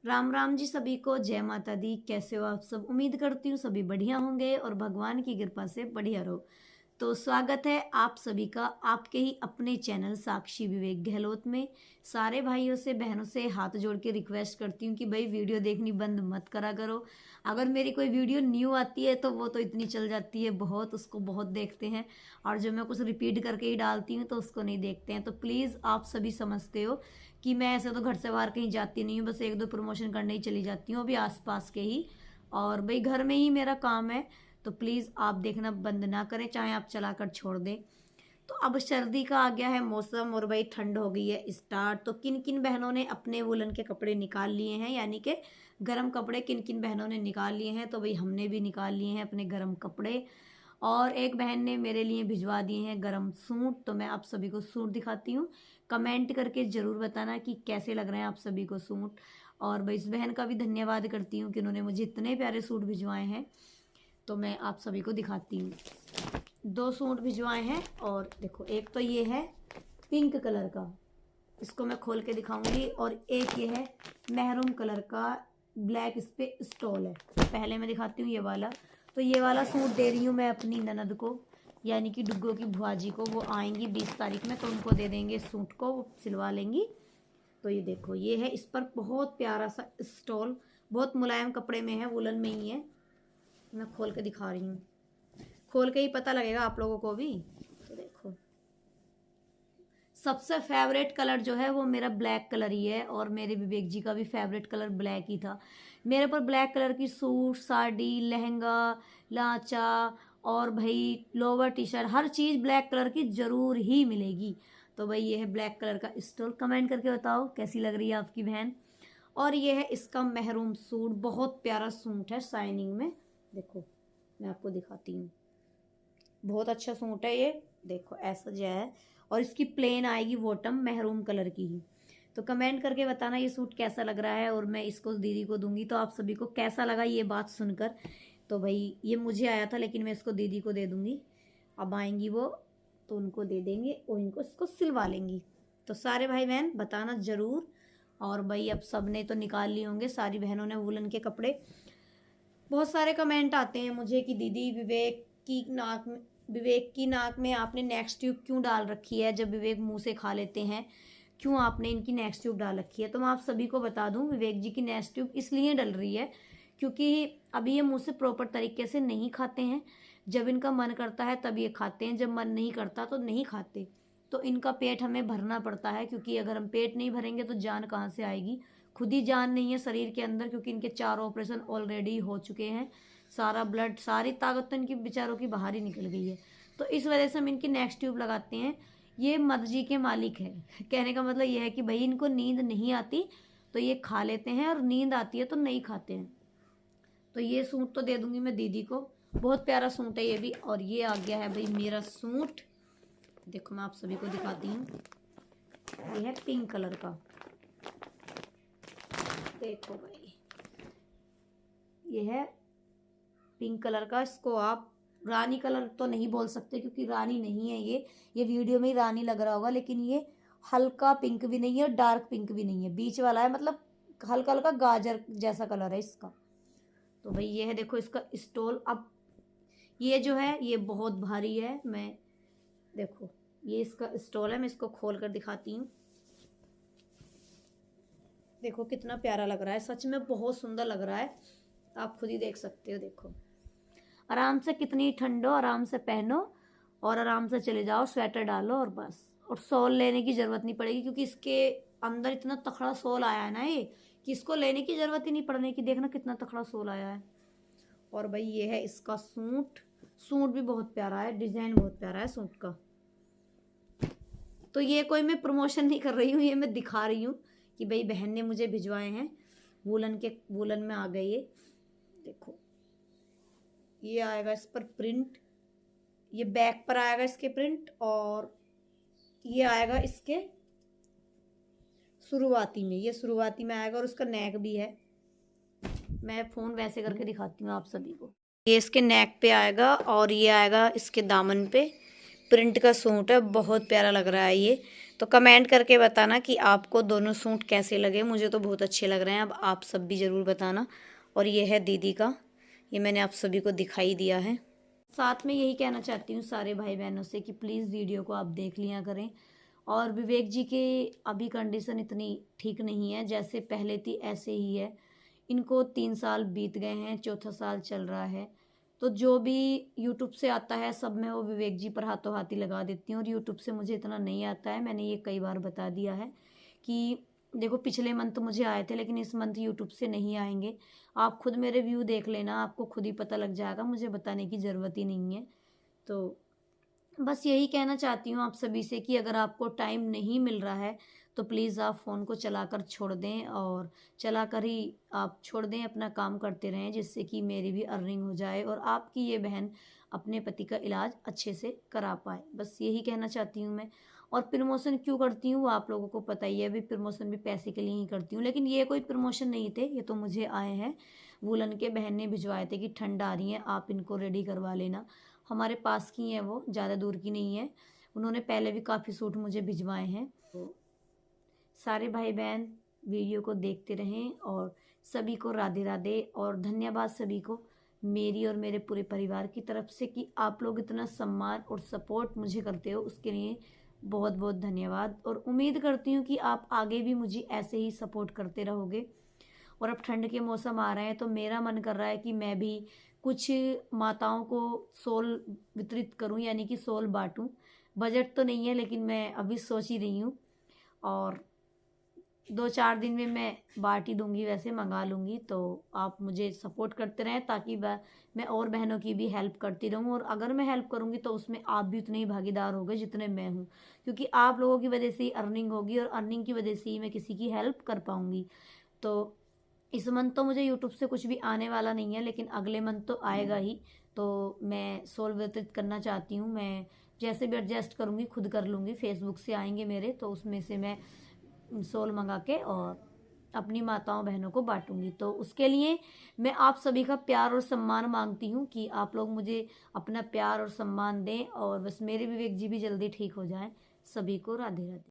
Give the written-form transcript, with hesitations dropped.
राम राम जी सभी को, जय माता दी। कैसे हो आप सब? उम्मीद करती हूँ सभी बढ़िया होंगे और भगवान की कृपा से बढ़िया रहो। तो स्वागत है आप सभी का आपके ही अपने चैनल साक्षी विवेक गहलोत में। सारे भाइयों से बहनों से हाथ जोड़ के रिक्वेस्ट करती हूँ कि भाई वीडियो देखनी बंद मत करा करो। अगर मेरी कोई वीडियो न्यू आती है तो वो तो इतनी चल जाती है, बहुत उसको बहुत देखते हैं, और जो मैं कुछ रिपीट करके ही डालती हूँ तो उसको नहीं देखते हैं। तो प्लीज़ आप सभी समझते हो कि मैं ऐसे तो घर से बाहर कहीं जाती नहीं हूँ, बस एक दो प्रमोशन करने ही चली जाती हूँ, अभी आसपास के ही, और भाई घर में ही मेरा काम है। तो प्लीज़ आप देखना बंद ना करें, चाहे आप चलाकर छोड़ दें। तो अब सर्दी का आ गया है मौसम और भाई ठंड हो गई है स्टार्ट। तो किन किन बहनों ने अपने वुलन के कपड़े निकाल लिए हैं, यानी कि गर्म कपड़े किन किन बहनों ने निकाल लिए हैं? तो भाई हमने भी निकाल लिए हैं अपने गर्म कपड़े, और एक बहन ने मेरे लिए भिजवा दिए हैं गरम सूट। तो मैं आप सभी को सूट दिखाती हूँ, कमेंट करके ज़रूर बताना कि कैसे लग रहे हैं आप सभी को सूट। और भाई इस बहन का भी धन्यवाद करती हूँ कि उन्होंने मुझे इतने प्यारे सूट भिजवाए हैं। तो मैं आप सभी को दिखाती हूँ, दो सूट भिजवाए हैं। और देखो, एक तो ये है पिंक कलर का, इसको मैं खोल के दिखाऊंगी, और एक ये है महरून कलर का, ब्लैक इस पे स्टॉल है। पहले मैं दिखाती हूँ ये वाला। तो ये वाला सूट दे रही हूँ मैं अपनी ननद को, यानी कि डुग्गो की बुआ जी को। वो आएंगी 20 तारीख में, तो उनको दे देंगे सूट को, वो सिलवा लेंगी। तो ये देखो, ये है, इस पर बहुत प्यारा सा स्टॉल, बहुत मुलायम कपड़े में है, वुलन में ही है। मैं खोल के दिखा रही हूँ, खोल के ही पता लगेगा आप लोगों को भी। तो देखो, सबसे फेवरेट कलर जो है वो मेरा ब्लैक कलर ही है, और मेरे विवेक जी का भी फेवरेट कलर ब्लैक ही था। मेरे पर ब्लैक कलर की सूट, साड़ी, लहंगा, लांचा और भाई लोवर, टी शर्ट, हर चीज़ ब्लैक कलर की ज़रूर ही मिलेगी। तो भाई ये है ब्लैक कलर का स्टोल, कमेंट करके बताओ कैसी लग रही है आपकी बहन। और ये है इसका महरून सूट, बहुत प्यारा सूट है शाइनिंग में। देखो मैं आपको दिखाती हूँ, बहुत अच्छा सूट है ये। देखो ऐसा जो है, और इसकी प्लेन आएगी बॉटम महरून कलर की ही। तो कमेंट करके बताना ये सूट कैसा लग रहा है, और मैं इसको दीदी को दूंगी। तो आप सभी को कैसा लगा ये बात सुनकर? तो भाई ये मुझे आया था, लेकिन मैं इसको दीदी को दे दूंगी। अब आएंगी वो तो उनको दे देंगे, और इनको इसको सिलवा लेंगी। तो सारे भाई बहन बताना ज़रूर। और भाई अब सब ने तो निकाल लिए होंगे, सारी बहनों ने वुलन के कपड़े। बहुत सारे कमेंट आते हैं मुझे कि दीदी विवेक की नाक में आपने नेक्स्ट ट्यूब क्यों डाल रखी है? जब विवेक मुंह से खा लेते हैं, क्यों आपने इनकी नेक्स्ट ट्यूब डाल रखी है? तो मैं आप सभी को बता दूं, विवेक जी की नेक्स्ट ट्यूब इसलिए डल रही है क्योंकि अभी ये मुंह से प्रॉपर तरीके से नहीं खाते हैं। जब इनका मन करता है तब ये खाते हैं, जब मन नहीं करता तो नहीं खाते। तो इनका पेट हमें भरना पड़ता है, क्योंकि अगर हम पेट नहीं भरेंगे तो जान कहाँ से आएगी? खुद ही जान नहीं है शरीर के अंदर, क्योंकि इनके 4 ऑपरेशन ऑलरेडी हो चुके हैं। सारा ब्लड, सारी ताकत तो इनकी बेचारों की बाहर ही निकल गई है। तो इस वजह से हम इनकी नेक्स्ट ट्यूब लगाते हैं। ये मर्जी के मालिक है। कहने का मतलब ये है कि भाई इनको नींद नहीं आती तो ये खा लेते हैं, और नींद आती है तो नहीं खाते हैं। तो ये सूट तो दे दूंगी मैं दीदी को, बहुत प्यारा सूट है ये भी। और ये आ गया है भाई मेरा सूट, देखो मैं आप सभी को दिखाती हूँ। ये है पिंक कलर का, देखो भाई ये है पिंक कलर का। इसको आप रानी कलर तो नहीं बोल सकते, क्योंकि रानी नहीं है ये वीडियो में ही रानी लग रहा होगा, लेकिन ये हल्का पिंक भी नहीं है और डार्क पिंक भी नहीं है, बीच वाला है, मतलब हल्का हल्का गाजर जैसा कलर है इसका। तो भाई ये है, देखो इसका स्टोल। अब ये जो है ये बहुत भारी है, मैं देखो ये इसका स्टोल है, मैं इसको खोल कर दिखाती हूँ। देखो कितना प्यारा लग रहा है, सच में बहुत सुंदर लग रहा है, आप खुद ही देख सकते हो। देखो आराम से, कितनी ठंड हो आराम से पहनो और आराम से चले जाओ, स्वेटर डालो और बस। और सॉल लेने की ज़रूरत नहीं पड़ेगी, क्योंकि इसके अंदर इतना तकड़ा सॉल आया है ना ये, कि इसको लेने की ज़रूरत ही नहीं पड़ने की। देखना कितना तकड़ा सॉल आया है। और भाई ये है इसका सूट, सूट भी बहुत प्यारा है, डिज़ाइन बहुत प्यारा है सूट का। तो ये कोई मैं प्रमोशन नहीं कर रही हूँ, ये मैं दिखा रही हूँ कि भाई बहन ने मुझे भिजवाए हैं, वूलन में आ गए ये। देखो ये आएगा इस पर प्रिंट, ये बैक पर आएगा इसके प्रिंट, और ये आएगा इसके शुरुआती में, ये शुरुआती में आएगा, और उसका नेक भी है। मैं फ़ोन वैसे करके दिखाती हूँ आप सभी को। ये इसके नेक पे आएगा, और ये आएगा इसके दामन पे। प्रिंट का सूट है, बहुत प्यारा लग रहा है ये। तो कमेंट करके बताना कि आपको दोनों सूट कैसे लगे। मुझे तो बहुत अच्छे लग रहे हैं, अब आप सब भी ज़रूर बताना। और ये है दीदी का, ये मैंने आप सभी को दिखाई दिया है। साथ में यही कहना चाहती हूँ सारे भाई बहनों से कि प्लीज़ वीडियो को आप देख लिया करें। और विवेक जी के अभी कंडीशन इतनी ठीक नहीं है, जैसे पहले थी ऐसे ही है। इनको 3 साल बीत गए हैं, चौथा साल चल रहा है। तो जो भी यूट्यूब से आता है सब मैं वो विवेक जी पर हाथों हाथी लगा देती हूँ, और यूट्यूब से मुझे इतना नहीं आता है। मैंने ये कई बार बता दिया है कि देखो पिछले मंथ मुझे आए थे, लेकिन इस मंथ यूट्यूब से नहीं आएंगे। आप खुद मेरे व्यू देख लेना, आपको खुद ही पता लग जाएगा, मुझे बताने की ज़रूरत ही नहीं है। तो बस यही कहना चाहती हूँ आप सभी से कि अगर आपको टाइम नहीं मिल रहा है तो प्लीज़ आप फ़ोन को चलाकर छोड़ दें, और चलाकर ही आप छोड़ दें, अपना काम करते रहें, जिससे कि मेरी भी अर्निंग हो जाए और आपकी ये बहन अपने पति का इलाज अच्छे से करा पाए। बस यही कहना चाहती हूँ मैं। और प्रमोशन क्यों करती हूँ वो आप लोगों को पता ही है, अभी प्रमोशन भी पैसे के लिए ही करती हूँ। लेकिन ये कोई प्रमोशन नहीं थे, ये तो मुझे आए हैं वूलन के, बहन ने भिजवाए थे कि ठंड आ रही है आप इनको रेडी करवा लेना। हमारे पास की हैं, वो ज़्यादा दूर की नहीं है। उन्होंने पहले भी काफ़ी सूट मुझे भिजवाए हैं। तो सारे भाई बहन वीडियो को देखते रहें, और सभी को राधे राधे और धन्यवाद सभी को मेरी और मेरे पूरे परिवार की तरफ से कि आप लोग इतना सम्मान और सपोर्ट मुझे करते हो, उसके लिए बहुत बहुत धन्यवाद। और उम्मीद करती हूँ कि आप आगे भी मुझे ऐसे ही सपोर्ट करते रहोगे। और अब ठंड के मौसम आ रहे हैं तो मेरा मन कर रहा है कि मैं भी कुछ माताओं को शॉल वितरित करूं, यानी कि शॉल बांटूं। बजट तो नहीं है, लेकिन मैं अभी सोच ही रही हूं, और 2-4 दिन में मैं बांट ही दूंगी, वैसे मंगा लूँगी। तो आप मुझे सपोर्ट करते रहें ताकि मैं और बहनों की भी हेल्प करती रहूं। और अगर मैं हेल्प करूंगी तो उसमें आप भी उतने ही भागीदार होंगे जितने मैं हूं, क्योंकि आप लोगों की वजह से ही अर्निंग होगी, और अर्निंग की वजह से ही मैं किसी की हेल्प कर पाऊंगी। तो इस मंथ तो मुझे यूट्यूब से कुछ भी आने वाला नहीं है, लेकिन अगले मंथ तो आएगा ही। तो मैं सोल वितरित करना चाहती हूँ, मैं जैसे भी एडजस्ट करूँगी खुद कर लूँगी। फेसबुक से आएंगे मेरे, तो उसमें से मैं सोल मंगा के और अपनी माताओं बहनों को बांटूंगी। तो उसके लिए मैं आप सभी का प्यार और सम्मान मांगती हूँ कि आप लोग मुझे अपना प्यार और सम्मान दें, और बस मेरे विवेक जी भी जल्दी ठीक हो जाएं। सभी को राधे राधे।